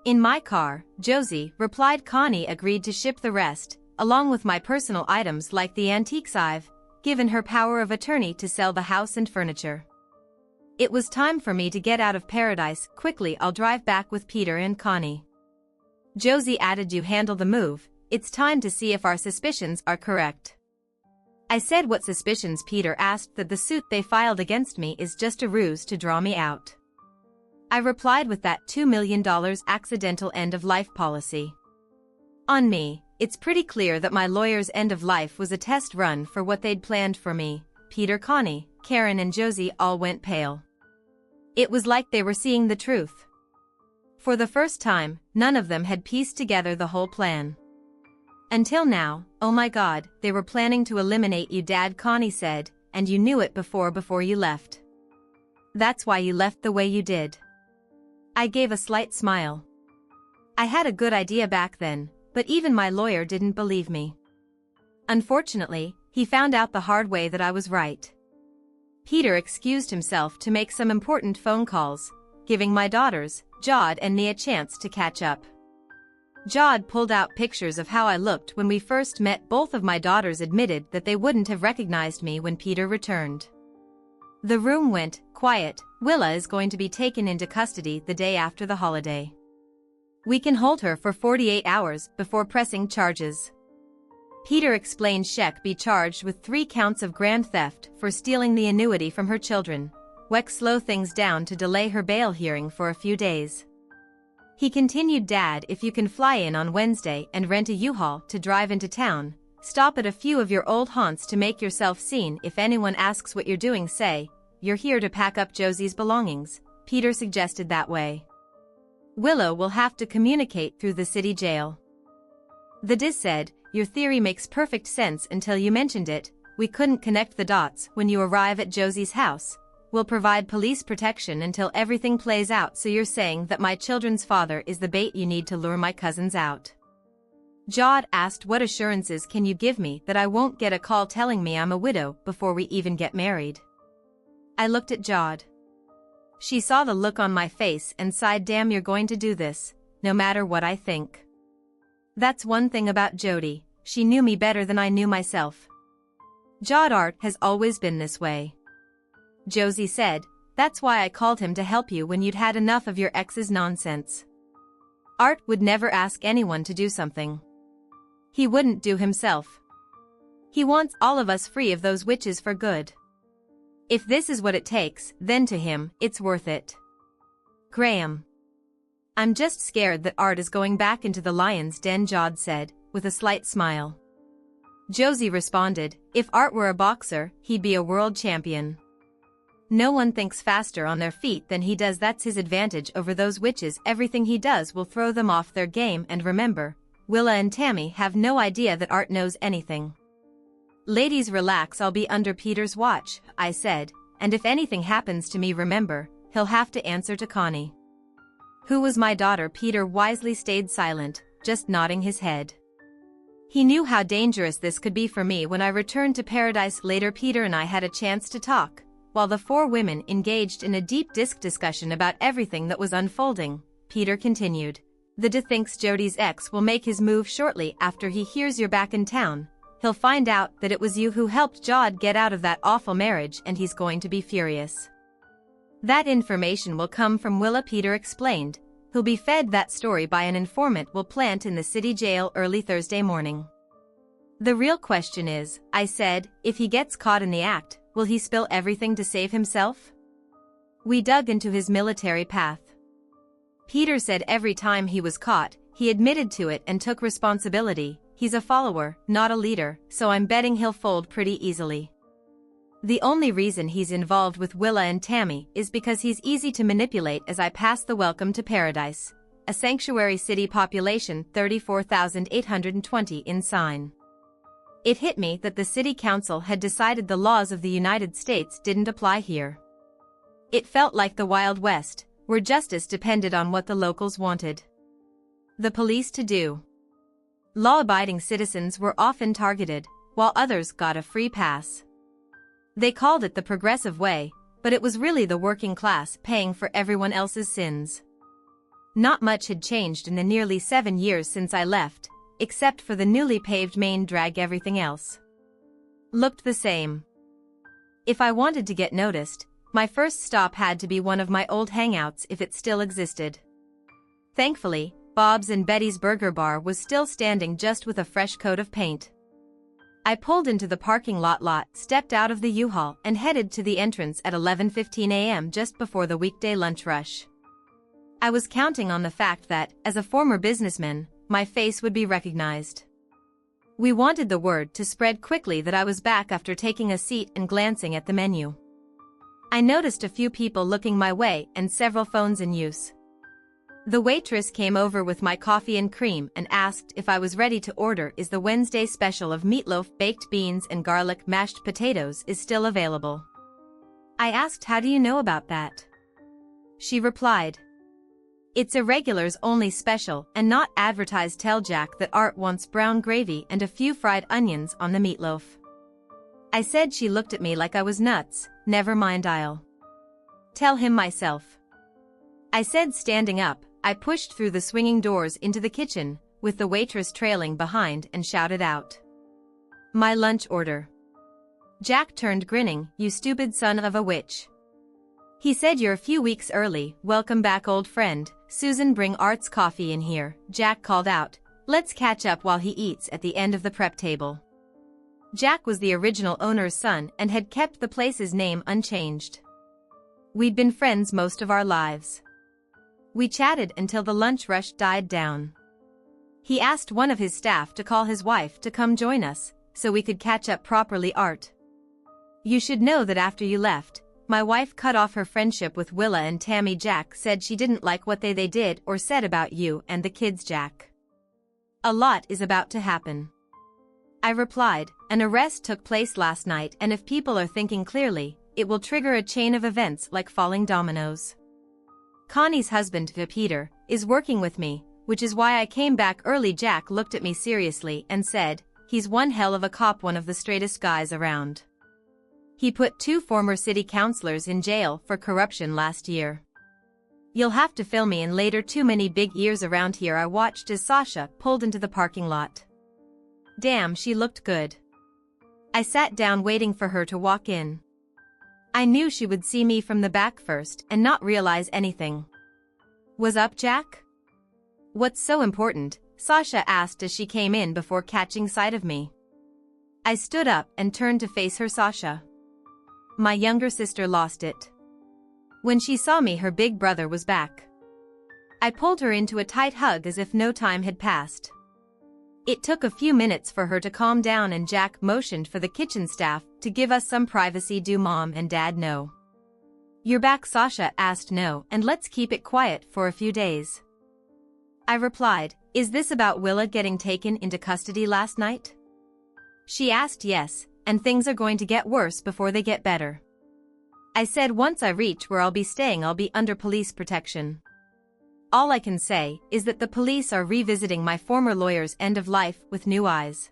In my car, Josie replied. Connie agreed to ship the rest, along with my personal items like the antiques I've given her power of attorney to sell the house and furniture. It was time for me to get out of paradise quickly. I'll drive back with Peter and Connie. Josie added, you handle the move, it's time to see if our suspicions are correct. I said, what suspicions? Peter asked. That the suit they filed against me is just a ruse to draw me out. I replied with that $2 million accidental end-of-life policy. On me, it's pretty clear that my lawyer's end-of-life was a test run for what they'd planned for me. Peter, Connie, Karen and Josie all went pale. It was like they were seeing the truth. For the first time, none of them had pieced together the whole plan. Until now, oh my God, they were planning to eliminate you, Dad, Connie said, and you knew it before you left. That's why you left the way you did. I gave a slight smile. I had a good idea back then, but even my lawyer didn't believe me. Unfortunately, he found out the hard way that I was right. Peter excused himself to make some important phone calls, giving my daughters, Jod and me, a chance to catch up. Jod pulled out pictures of how I looked when we first met. Both of my daughters admitted that they wouldn't have recognized me when Peter returned. The room went quiet. Willa is going to be taken into custody the day after the holiday. We can hold her for 48 hours before pressing charges. Peter explained she'll be charged with 3 counts of grand theft for stealing the annuity from her children. We'll slow things down to delay her bail hearing for a few days. He continued, Dad, if you can fly in on Wednesday and rent a U-Haul to drive into town, stop at a few of your old haunts to make yourself seen. If anyone asks what you're doing, say, you're here to pack up Josie's belongings. Peter suggested that way. Willow will have to communicate through the city jail. The Diz said, your theory makes perfect sense until you mentioned it. We couldn't connect the dots. When you arrive at Josie's house, we'll provide police protection until everything plays out. So you're saying that my children's father is the bait you need to lure my cousins out? Jod asked, what assurances can you give me that I won't get a call telling me I'm a widow before we even get married? I looked at Jod. She saw the look on my face and sighed, damn, you're going to do this, no matter what I think. That's one thing about Jody, she knew me better than I knew myself. Jod, Art has always been this way. Josie said, that's why I called him to help you when you'd had enough of your ex's nonsense. Art would never ask anyone to do something he wouldn't do himself. He wants all of us free of those witches for good. If this is what it takes, then to him, it's worth it. Graham. I'm just scared that Art is going back into the lion's den, Jod said, with a slight smile. Josie responded, if Art were a boxer, he'd be a world champion. No one thinks faster on their feet than he does. That's his advantage over those witches. Everything he does will throw them off their game. And remember, Willa and Tammy have no idea that Art knows anything. Ladies, relax, I'll be under Peter's watch, I said, and if anything happens to me, remember, he'll have to answer to Connie. Who was my daughter? Peter wisely stayed silent, just nodding his head. He knew how dangerous this could be for me. When I returned to paradise later, Peter and I had a chance to talk, while the 4 women engaged in a deep discussion about everything that was unfolding. Peter continued, the Diz thinks Jody's ex will make his move shortly after he hears you're back in town. He'll find out that it was you who helped Jod get out of that awful marriage, and he's going to be furious. That information will come from Willa, Peter explained. He'll be fed that story by an informant we'll plant in the city jail early Thursday morning. The real question is, I said, if he gets caught in the act, will he spill everything to save himself? We dug into his military path. Peter said every time he was caught, he admitted to it and took responsibility. He's a follower, not a leader, so I'm betting he'll fold pretty easily. The only reason he's involved with Willa and Tammy is because he's easy to manipulate as I pass the Welcome to Paradise, a sanctuary city population 34,820 in sign. It hit me that the city council had decided the laws of the United States didn't apply here. It felt like the Wild West, where justice depended on what the locals wanted the police to do. Law-abiding citizens were often targeted, while others got a free pass. They called it the progressive way, but it was really the working class paying for everyone else's sins. Not much had changed in the nearly 7 years since I left, except for the newly paved main drag. Everything else looked the same. If I wanted to get noticed, my first stop had to be one of my old hangouts if it still existed. Thankfully, Bob's and Betty's Burger Bar was still standing just with a fresh coat of paint. I pulled into the parking lot, stepped out of the U-Haul and headed to the entrance at 11:15 a.m. just before the weekday lunch rush. I was counting on the fact that, as a former businessman, my face would be recognized. We wanted the word to spread quickly that I was back after taking a seat and glancing at the menu. I noticed a few people looking my way and several phones in use. The waitress came over with my coffee and cream and asked if I was ready to order. Is the Wednesday special of meatloaf, baked beans and garlic mashed potatoes is still available? I asked, how do you know about that? She replied, it's a regulars only special and not advertised. Tell Jack that Art wants brown gravy and a few fried onions on the meatloaf. I said. She looked at me like I was nuts. Never mind, I'll tell him myself, I said, standing up. I pushed through the swinging doors into the kitchen, with the waitress trailing behind, and shouted out my lunch order. Jack turned, grinning. You stupid son of a witch. He said, you're a few weeks early. Welcome back, old friend. Susan, bring Art's coffee in here, Jack called out. Let's catch up while he eats at the end of the prep table. Jack was the original owner's son and had kept the place's name unchanged. We'd been friends most of our lives. We chatted until the lunch rush died down. He asked one of his staff to call his wife to come join us, so we could catch up properly. Art, you should know that after you left, my wife cut off her friendship with Willa and Tammy. Jack said she didn't like what they did or said about you and the kids. Jack, a lot is about to happen. I replied, an arrest took place last night, and if people are thinking clearly, it will trigger a chain of events like falling dominoes. Connie's husband, Peter, is working with me, which is why I came back early. Jack looked at me seriously and said, he's one hell of a cop, one of the straightest guys around. He put 2 former city councilors in jail for corruption last year. You'll have to fill me in later. Too many big ears around here. I watched as Sasha pulled into the parking lot. Damn, she looked good. I sat down waiting for her to walk in. I knew she would see me from the back first and not realize anything was up. Jack? What's so important? Sasha asked as she came in before catching sight of me. I stood up and turned to face her. Sasha, my younger sister, lost it when she saw me. Her big brother was back. I pulled her into a tight hug as if no time had passed. It took a few minutes for her to calm down, and Jack motioned for the kitchen staff to give us some privacy. Do Mom and Dad know you're back? Sasha asked. No, and let's keep it quiet for a few days. I replied, is this about Willa getting taken into custody last night? She asked. Yes, and things are going to get worse before they get better. I said, once I reach where I'll be staying, I'll be under police protection. All I can say is that the police are revisiting my former lawyer's end of life with new eyes.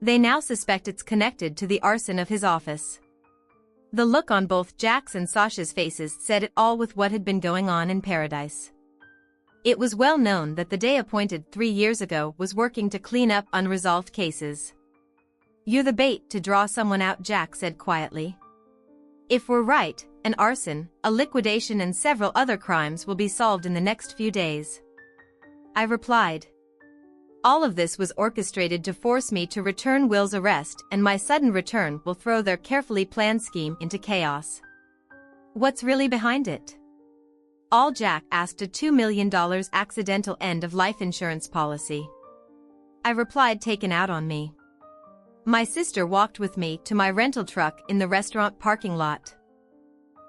They now suspect it's connected to the arson of his office. The look on both Jack's and Sasha's faces said it all with what had been going on in Paradise. It was well known that the day appointed 3 years ago was working to clean up unresolved cases. You're the bait to draw someone out, Jack said quietly. If we're right, an arson, a liquidation and several other crimes will be solved in the next few days. I replied. All of this was orchestrated to force me to return Will's arrest, and my sudden return will throw their carefully planned scheme into chaos. What's really behind it? All Jack asked. A $2 million accidental end-of-life insurance policy. I replied, taken out on me. My sister walked with me to my rental truck in the restaurant parking lot.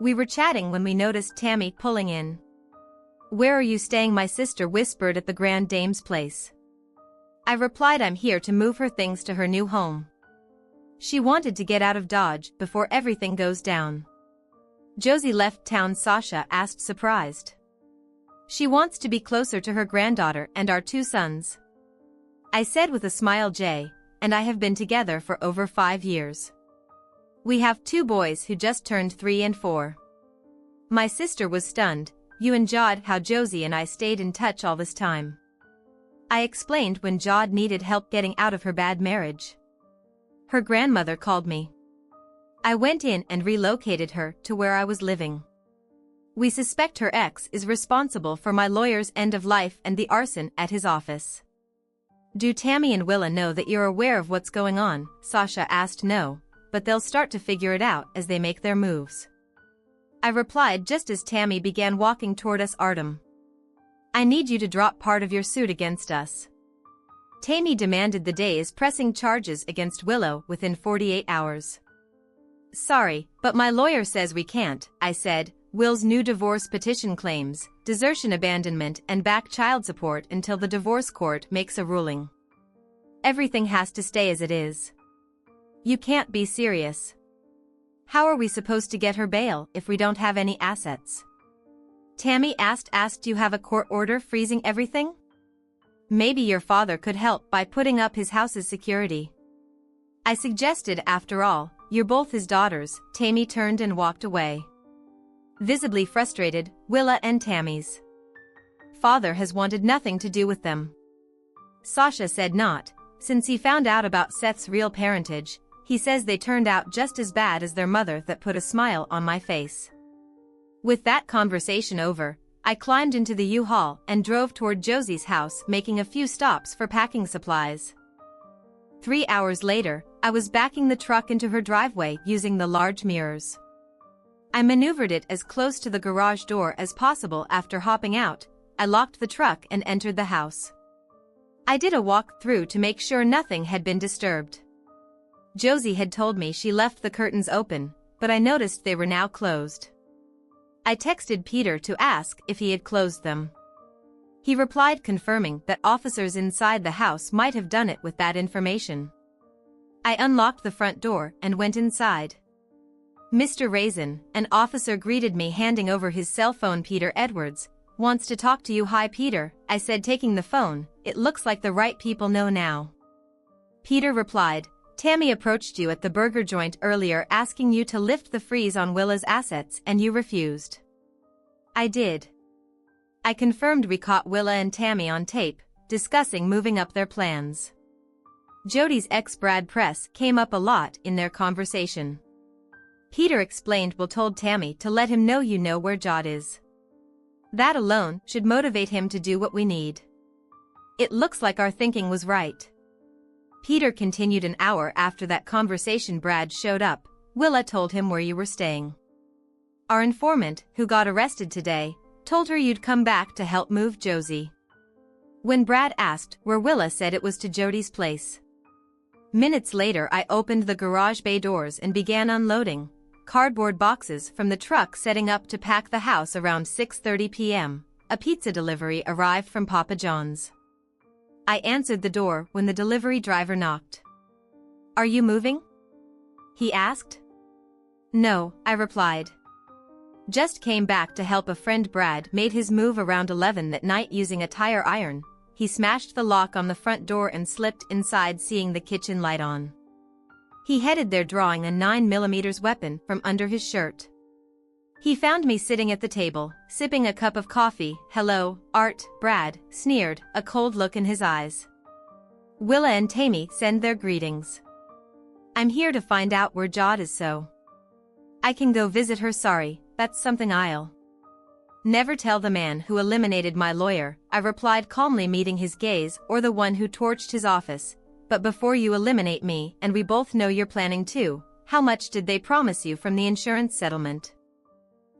We were chatting when we noticed Tammy pulling in. "Where are you staying?" my sister whispered. "At the Grand Dame's place." I replied I'm here to move her things to her new home. She wanted to get out of Dodge before everything goes down. "Josie left town?" Sasha asked, surprised. "She wants to be closer to her granddaughter and our 2 sons." I said with a smile. Jay and I have been together for over 5 years. We have 2 boys who just turned 3 and 4. My sister was stunned. "You and Jod?" "How Josie and I stayed in touch all this time." I explained when Jod needed help getting out of her bad marriage. Her grandmother called me. I went in and relocated her to where I was living. We suspect her ex is responsible for my lawyer's end of life and the arson at his office. "Do Tammy and Willa know that you're aware of what's going on?" Sasha asked. "No, but they'll start to figure it out as they make their moves." I replied just as Tammy began walking toward us. "Artem, I need you to drop part of your suit against us." Tammy demanded. "The day is pressing charges against Willow within 48 hours. "Sorry, but my lawyer says we can't," I said. "Will's new divorce petition claims desertion, abandonment, and back child support until the divorce court makes a ruling. Everything has to stay as it is. You can't be serious. How are we supposed to get her bail if we don't have any assets?" Tammy asked. "You have a court order freezing everything? Maybe your father could help by putting up his house's security." I suggested. "After all, you're both his daughters." Tammy turned and walked away. Visibly frustrated, Willa and Tammy's father has wanted nothing to do with them. Sasha said not, since he found out about Seth's real parentage. He says they turned out just as bad as their mother. That put a smile on my face. With that conversation over, I climbed into the U-Haul and drove toward Josie's house, making a few stops for packing supplies. 3 hours later, I was backing the truck into her driveway using the large mirrors. I maneuvered it as close to the garage door as possible. After hopping out, I locked the truck and entered the house. I did a walk-through to make sure nothing had been disturbed. Josie had told me she left the curtains open, but I noticed they were now closed. I texted Peter to ask if he had closed them. He replied confirming that officers inside the house might have done it with that information. I unlocked the front door and went inside. "Mr. Raisin," an officer greeted me, handing over his cell phone. "Peter Edwards wants to talk to you." "Hi, Peter," I said, taking the phone. "It looks like the right people know now." Peter replied, "Tammy approached you at the burger joint earlier asking you to lift the freeze on Willa's assets and you refused." I did. I confirmed we caught Willa and Tammy on tape, discussing moving up their plans. Jody's ex Brad Press came up a lot in their conversation. Peter explained Will told Tammy to let him know you know where Jod is. That alone should motivate him to do what we need. It looks like our thinking was right. Peter continued. An hour after that conversation, Brad showed up. Willa told him where you were staying. Our informant, who got arrested today, told her you'd come back to help move Josie. When Brad asked where Willa said it was to Jody's place. Minutes later, I opened the garage bay doors and began unloading cardboard boxes from the truck, setting up to pack the house. Around 6:30 p.m., a pizza delivery arrived from Papa John's. I answered the door when the delivery driver knocked. "Are you moving?" he asked. "No," I replied. "Just came back to help a friend." Brad made his move around 11 that night using a tire iron. He smashed the lock on the front door and slipped inside, seeing the kitchen light on. He headed there drawing a 9mm weapon from under his shirt. He found me sitting at the table, sipping a cup of coffee. "Hello, Art," Brad sneered, a cold look in his eyes. "Willa and Tammy send their greetings. I'm here to find out where Jod is so I can go visit her." "Sorry, that's something I'll never tell the man who eliminated my lawyer," I replied calmly, meeting his gaze. "Or the one who torched his office. But before you eliminate me, and we both know you're planning to, how much did they promise you from the insurance settlement?"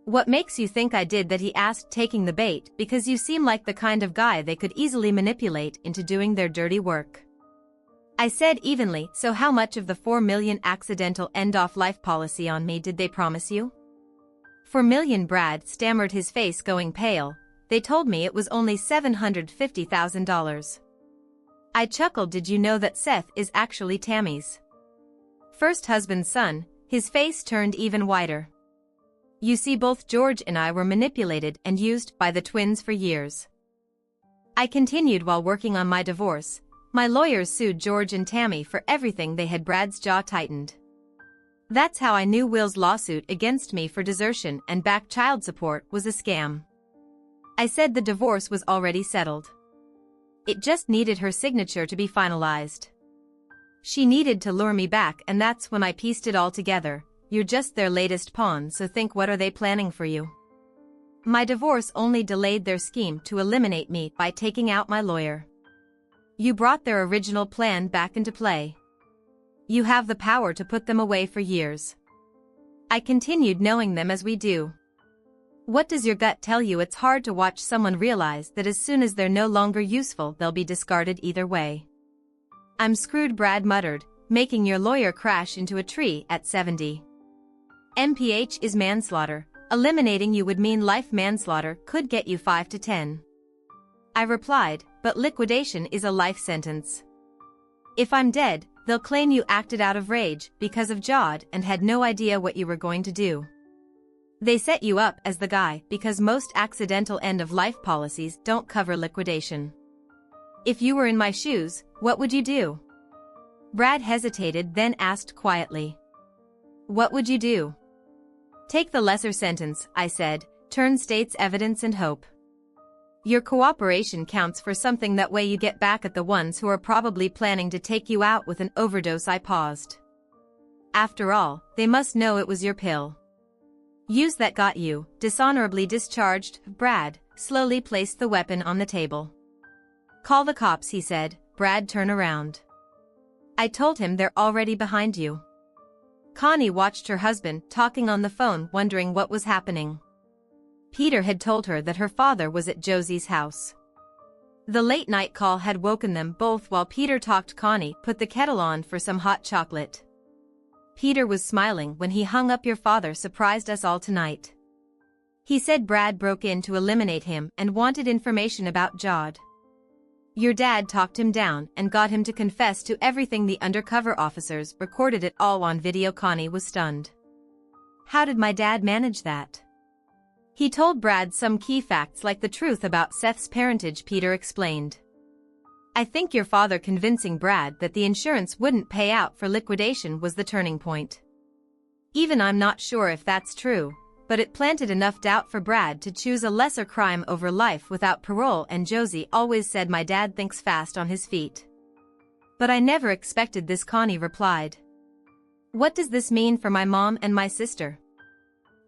"What makes you think I did that?" he asked, taking the bait. "Because you seem like the kind of guy they could easily manipulate into doing their dirty work." I said evenly. So how much of the $4 million accidental end-of life policy on me did they promise you? $4 million, Brad stammered, his face going pale. They told me it was only $750,000. I chuckled. Did you know that Seth is actually Tammy's first husband's son? His face turned even whiter. You see, both George and I were manipulated and used by the twins for years. I continued. While working on my divorce, my lawyers sued George and Tammy for everything they had. Brad's jaw tightened. That's how I knew Will's lawsuit against me for desertion and back child support was a scam. I said the divorce was already settled. It just needed her signature to be finalized. She needed to lure me back, and that's when I pieced it all together. You're just their latest pawn, so think, what are they planning for you? My divorce only delayed their scheme to eliminate me by taking out my lawyer. You brought their original plan back into play. You have the power to put them away for years. I continued, knowing them as we do. What does your gut tell you? It's hard to watch someone realize that as soon as they're no longer useful, they'll be discarded either way. I'm screwed, Brad muttered, making your lawyer crash into a tree at 70 mph is manslaughter. Eliminating you would mean life. Manslaughter could get you 5 to 10. I replied, but liquidation is a life sentence. If I'm dead, they'll claim you acted out of rage because of Jod and had no idea what you were going to do. They set you up as the guy because most accidental end-of-life policies don't cover liquidation. If you were in my shoes, what would you do? Brad hesitated, then asked quietly. What would you do? Take the lesser sentence, I said. Turn state's evidence and hope. Your cooperation counts for something. That way you get back at the ones who are probably planning to take you out with an overdose. I paused. After all, they must know it was your pill. Use that got you, dishonorably discharged. Brad slowly placed the weapon on the table. Call the cops, he said. Brad, turn around. I told him they're already behind you. Connie watched her husband talking on the phone, wondering what was happening. Peter had told her that her father was at Josie's house. The late-night call had woken them both. While Peter talked, Connie put the kettle on for some hot chocolate. Peter was smiling when he hung up. Your father surprised us all tonight. He said Brad broke in to eliminate him and wanted information about Jod. Your dad talked him down and got him to confess to everything. The undercover officers recorded it all on video. Connie was stunned. How did my dad manage that? He told Brad some key facts like the truth about Seth's parentage, Peter explained. I think your father convincing Brad that the insurance wouldn't pay out for liquidation was the turning point. Even I'm not sure if that's true, but it planted enough doubt for Brad to choose a lesser crime over life without parole. And Josie always said my dad thinks fast on his feet. But I never expected this, Connie replied. What does this mean for my mom and my sister?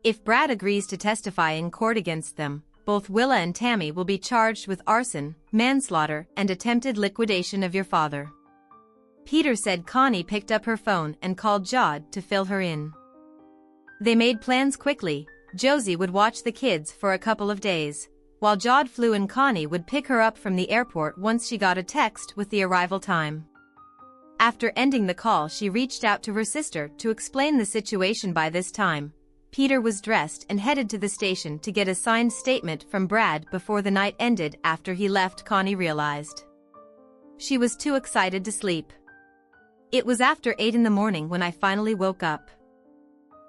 If Brad agrees to testify in court against them, both Willa and Tammy will be charged with arson, manslaughter, and attempted liquidation of your father. Peter said. Connie picked up her phone and called Jod to fill her in. They made plans quickly. Josie would watch the kids for a couple of days, while Jod flew and Connie would pick her up from the airport once she got a text with the arrival time. After ending the call, she reached out to her sister to explain the situation. By this time, Peter was dressed and headed to the station to get a signed statement from Brad before the night ended. After he left, Connie realized she was too excited to sleep. It was after 8 in the morning when I finally woke up.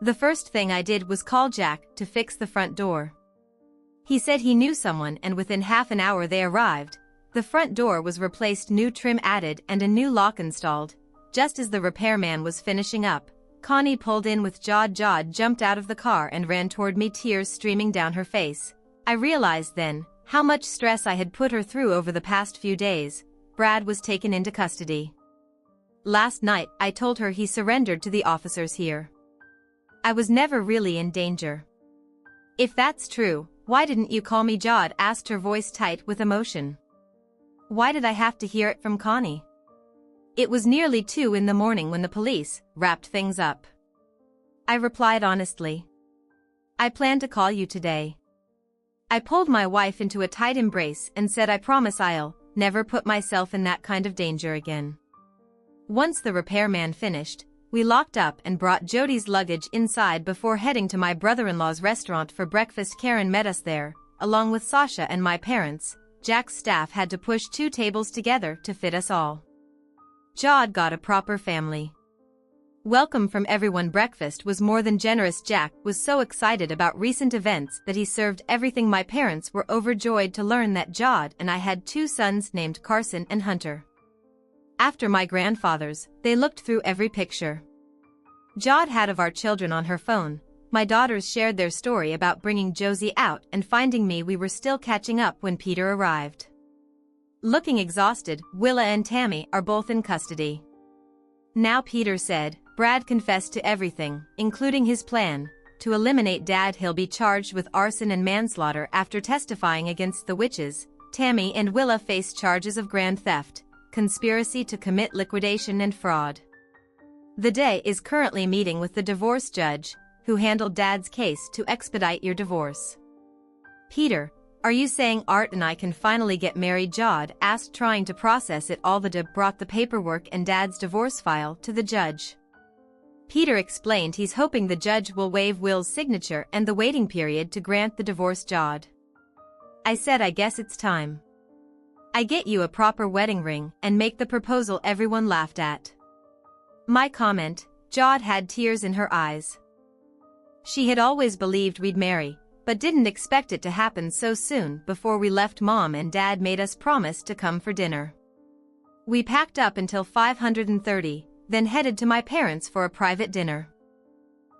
The first thing I did was call Jack to fix the front door. He said he knew someone, and within half an hour they arrived. The front door was replaced, new trim added, and a new lock installed. Just as the repairman was finishing up, Connie pulled in with Jod. Jod jumped out of the car and ran toward me, tears streaming down her face. I realized then how much stress I had put her through over the past few days. Brad was taken into custody. Last night, I told her he surrendered to the officers here. I was never really in danger. If that's true, why didn't you call me? Jod asked, her voice tight with emotion. Why did I have to hear it from Connie? It was nearly 2 in the morning when the police wrapped things up. I replied honestly. I planned to call you today. I pulled my wife into a tight embrace and said I promise I'll never put myself in that kind of danger again. Once the repairman finished, we locked up and brought Jody's luggage inside before heading to my brother-in-law's restaurant for breakfast. Karen met us there, along with Sasha and my parents. Jack's staff had to push 2 tables together to fit us all. Jod got a proper family welcome from everyone. Breakfast was more than generous. Jack was so excited about recent events that he served everything. My parents were overjoyed to learn that Jod and I had 2 sons named Carson and Hunter. After my grandfathers, they looked through every picture Jod had of our children on her phone. My daughters shared their story about bringing Josie out and finding me. We were still catching up when Peter arrived. Looking exhausted, Willa and Tammy are both in custody now. Peter said Brad confessed to everything, including his plan to eliminate Dad. He'll be charged with arson and manslaughter after testifying against the witches. Tammy and Willa face charges of grand theft, conspiracy to commit liquidation and fraud. The day is currently meeting with the divorce judge, who handled Dad's case to expedite your divorce. Peter, are you saying Art and I can finally get married? Jod asked, trying to process it all. The DA brought the paperwork and Dad's divorce file to the judge. Peter explained he's hoping the judge will waive Will's signature and the waiting period to grant the divorce. Jod, I said, I guess it's time I get you a proper wedding ring and make the proposal. Everyone laughed at my comment. Jod had tears in her eyes. She had always believed we'd marry, but didn't expect it to happen so soon. Before we left, Mom and Dad made us promise to come for dinner. We packed up until 5:30, then headed to my parents for a private dinner.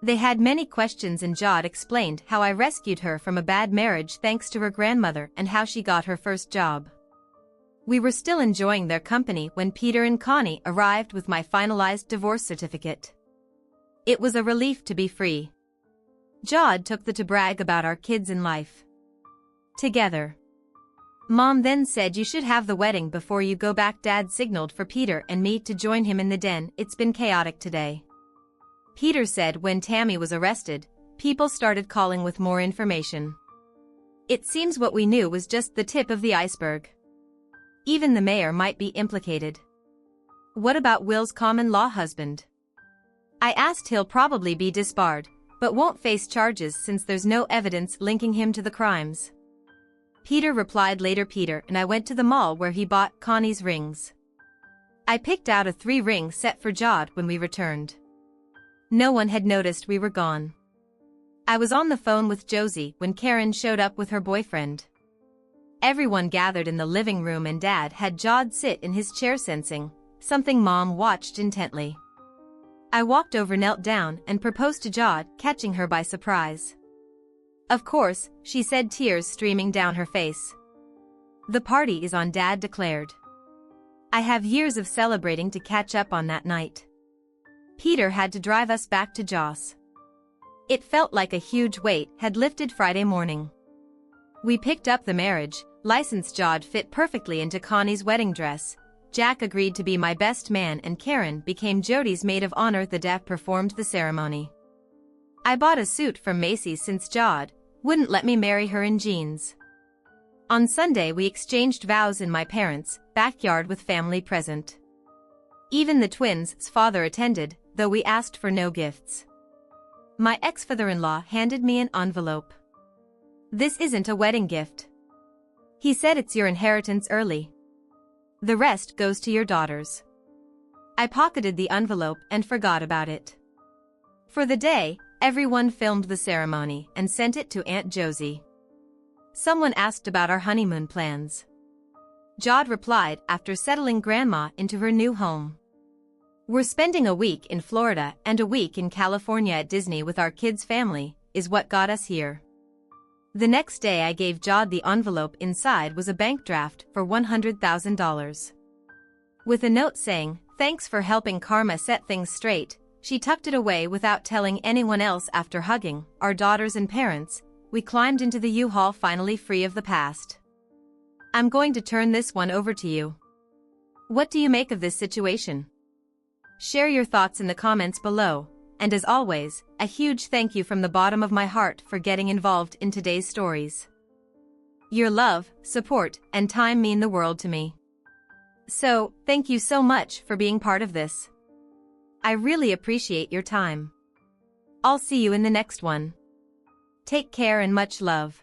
They had many questions and Jod explained how I rescued her from a bad marriage thanks to her grandmother and how she got her first job. We were still enjoying their company when Peter and Connie arrived with my finalized divorce certificate. It was a relief to be free. Jod took to brag about our kids in life together. Mom then said, you should have the wedding before you go back. Dad signaled for Peter and me to join him in the den. It's been chaotic today. Peter said when Tammy was arrested, people started calling with more information. It seems what we knew was just the tip of the iceberg. Even the mayor might be implicated. What about Will's common-law husband? I asked. He'll probably be disbarred, but won't face charges since there's no evidence linking him to the crimes. Peter replied later. Peter and I went to the mall where he bought Connie's rings. I picked out a 3-ring set for Jod when we returned. No one had noticed we were gone. I was on the phone with Josie when Karen showed up with her boyfriend. Everyone gathered in the living room and Dad had Jod sit in his chair, sensing something. Mom watched intently. I walked over, knelt down, and proposed to Jod, catching her by surprise. Of course, she said, tears streaming down her face. The party is on, Dad declared. I have years of celebrating to catch up on that night. Peter had to drive us back to Joss. It felt like a huge weight had lifted. Friday morning, we picked up the marriage license. Jod fit perfectly into Connie's wedding dress. Jack agreed to be my best man and Karen became Jody's maid of honor. The DA performed the ceremony. I bought a suit from Macy's since Jod wouldn't let me marry her in jeans. On Sunday we exchanged vows in my parents' backyard with family present. Even the twins' father attended, though we asked for no gifts. My ex-father-in-law handed me an envelope. This isn't a wedding gift. He said, it's your inheritance early. The rest goes to your daughters. I pocketed the envelope and forgot about it. For the day, everyone filmed the ceremony and sent it to Aunt Josie. Someone asked about our honeymoon plans. Jod replied after settling Grandma into her new home. We're spending a week in Florida and a week in California at Disney with our kids' family, is what got us here. The next day I gave Jod the envelope. Inside was a bank draft for $100,000. With a note saying, thanks for helping Karma set things straight. She tucked it away without telling anyone else. After hugging our daughters and parents, we climbed into the U-Haul, finally free of the past. I'm going to turn this one over to you. What do you make of this situation? Share your thoughts in the comments below. And as always, a huge thank you from the bottom of my heart for getting involved in today's stories. Your love, support, and time mean the world to me. So, thank you so much for being part of this. I really appreciate your time. I'll see you in the next one. Take care and much love.